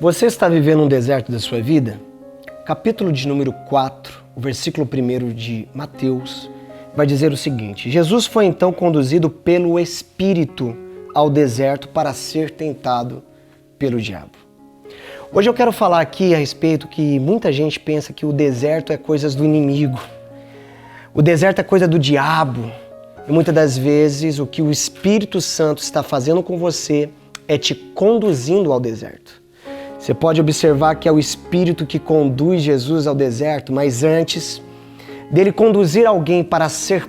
Você está vivendo um deserto da sua vida? Capítulo de número 4, o versículo 1 de Mateus, vai dizer o seguinte: Jesus foi então conduzido pelo Espírito ao deserto para ser tentado pelo diabo. Hoje eu quero falar aqui a respeito que muita gente pensa que o deserto é coisas do inimigo. O deserto é coisa do diabo. E muitas das vezes o que o Espírito Santo está fazendo com você é te conduzindo ao deserto. Você pode observar que é o Espírito que conduz Jesus ao deserto, mas antes dele conduzir alguém para ser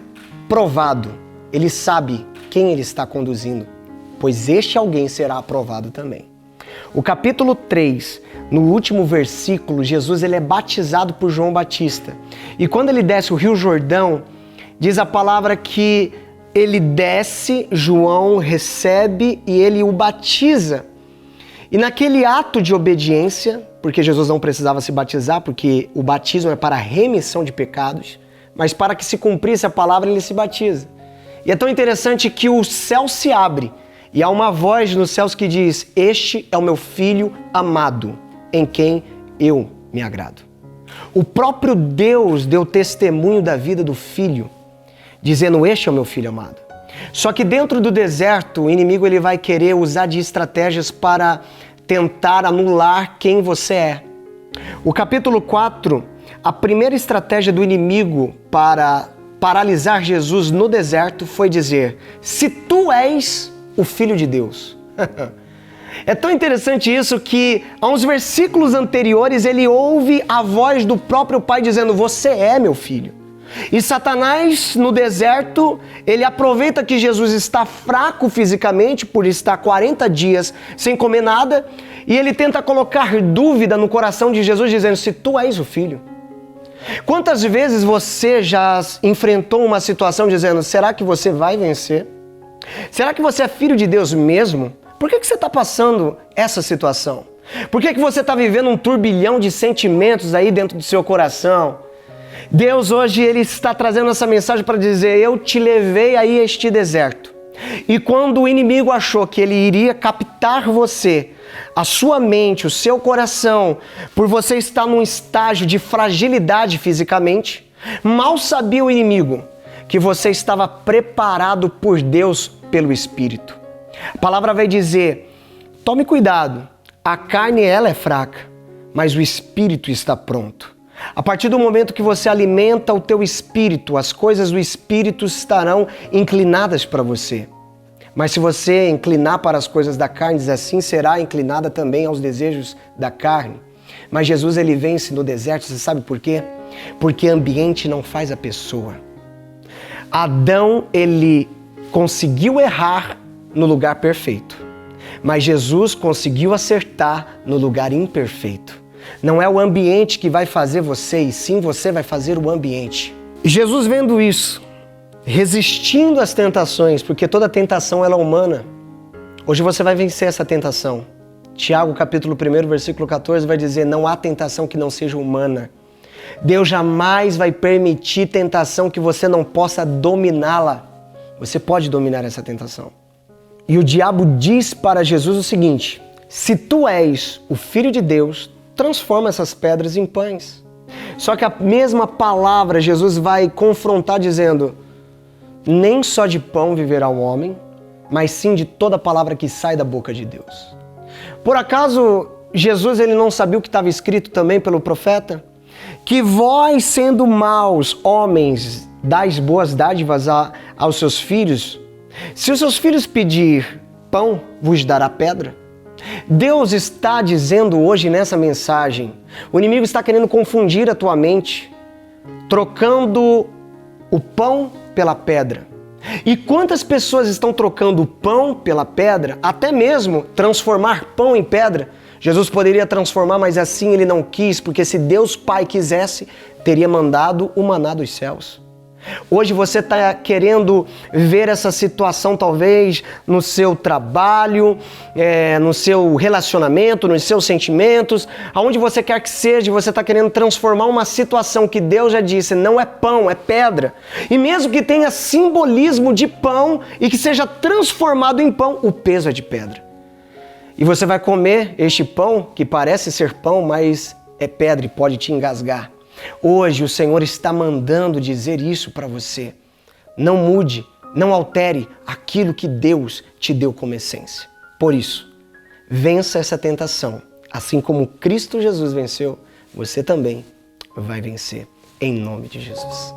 provado, ele sabe quem ele está conduzindo, pois este alguém será aprovado também. O capítulo 3, no último versículo, Jesus ele é batizado por João Batista. E quando ele desce o Rio Jordão, diz a palavra que ele desce, João recebe e ele o batiza. E naquele ato de obediência, porque Jesus não precisava se batizar, porque o batismo é para a remissão de pecados, mas para que se cumprisse a palavra, ele se batiza. E é tão interessante que o céu se abre e há uma voz nos céus que diz: "Este é o meu filho amado, em quem eu me agrado." O próprio Deus deu testemunho da vida do filho, dizendo: "Este é o meu filho amado." Só que dentro do deserto, o inimigo ele vai querer usar de estratégias para tentar anular quem você é. O capítulo 4, a primeira estratégia do inimigo para paralisar Jesus no deserto foi dizer: "Se tu és o Filho de Deus." É tão interessante isso que, há uns versículos anteriores, ele ouve a voz do próprio Pai dizendo: "Você é meu filho." E Satanás, no deserto, ele aproveita que Jesus está fraco fisicamente, por estar 40 dias sem comer nada, e ele tenta colocar dúvida no coração de Jesus, dizendo: "Se tu és o Filho." Quantas vezes você já enfrentou uma situação dizendo: "Será que você vai vencer? Será que você é filho de Deus mesmo? Por que você está passando essa situação? Por que você está vivendo um turbilhão de sentimentos aí dentro do seu coração?" Deus hoje ele está trazendo essa mensagem para dizer: "Eu te levei aí a este deserto." E quando o inimigo achou que ele iria captar você, a sua mente, o seu coração, por você estar num estágio de fragilidade fisicamente, mal sabia o inimigo que você estava preparado por Deus pelo Espírito. A palavra vai dizer: "Tome cuidado, a carne ela é fraca, mas o Espírito está pronto." A partir do momento que você alimenta o teu espírito, as coisas do espírito estarão inclinadas para você. Mas se você inclinar para as coisas da carne, assim será inclinada também aos desejos da carne. Mas Jesus ele vence no deserto, você sabe por quê? Porque ambiente não faz a pessoa. Adão ele conseguiu errar no lugar perfeito, mas Jesus conseguiu acertar no lugar imperfeito. Não é o ambiente que vai fazer você, e sim você vai fazer o ambiente. Jesus vendo isso, resistindo às tentações, porque toda tentação ela é humana. Hoje você vai vencer essa tentação. Tiago capítulo 1, versículo 14 vai dizer: "Não há tentação que não seja humana." Deus jamais vai permitir tentação que você não possa dominá-la. Você pode dominar essa tentação. E o diabo diz para Jesus o seguinte: "Se tu és o Filho de Deus, transforma essas pedras em pães." Só que a mesma palavra Jesus vai confrontar dizendo: "Nem só de pão viverá o homem, mas sim de toda palavra que sai da boca de Deus." Por acaso Jesus ele não sabia o que estava escrito também pelo profeta? Que vós, sendo maus homens, dais boas dádivas aos seus filhos. Se os seus filhos pedir pão, vos dará pedra? Deus está dizendo hoje nessa mensagem, o inimigo está querendo confundir a tua mente, trocando o pão pela pedra. E quantas pessoas estão trocando o pão pela pedra, até mesmo transformar pão em pedra? Jesus poderia transformar, mas assim ele não quis, porque se Deus Pai quisesse, teria mandado o maná dos céus. Hoje você está querendo ver essa situação talvez no seu trabalho, no seu relacionamento, nos seus sentimentos, aonde você quer que seja, você está querendo transformar uma situação que Deus já disse, não é pão, é pedra. E mesmo que tenha simbolismo de pão e que seja transformado em pão, o peso é de pedra. E você vai comer este pão, que parece ser pão, mas é pedra e pode te engasgar. Hoje o Senhor está mandando dizer isso para você. Não mude, não altere aquilo que Deus te deu como essência. Por isso, vença essa tentação. Assim como Cristo Jesus venceu, você também vai vencer. Em nome de Jesus.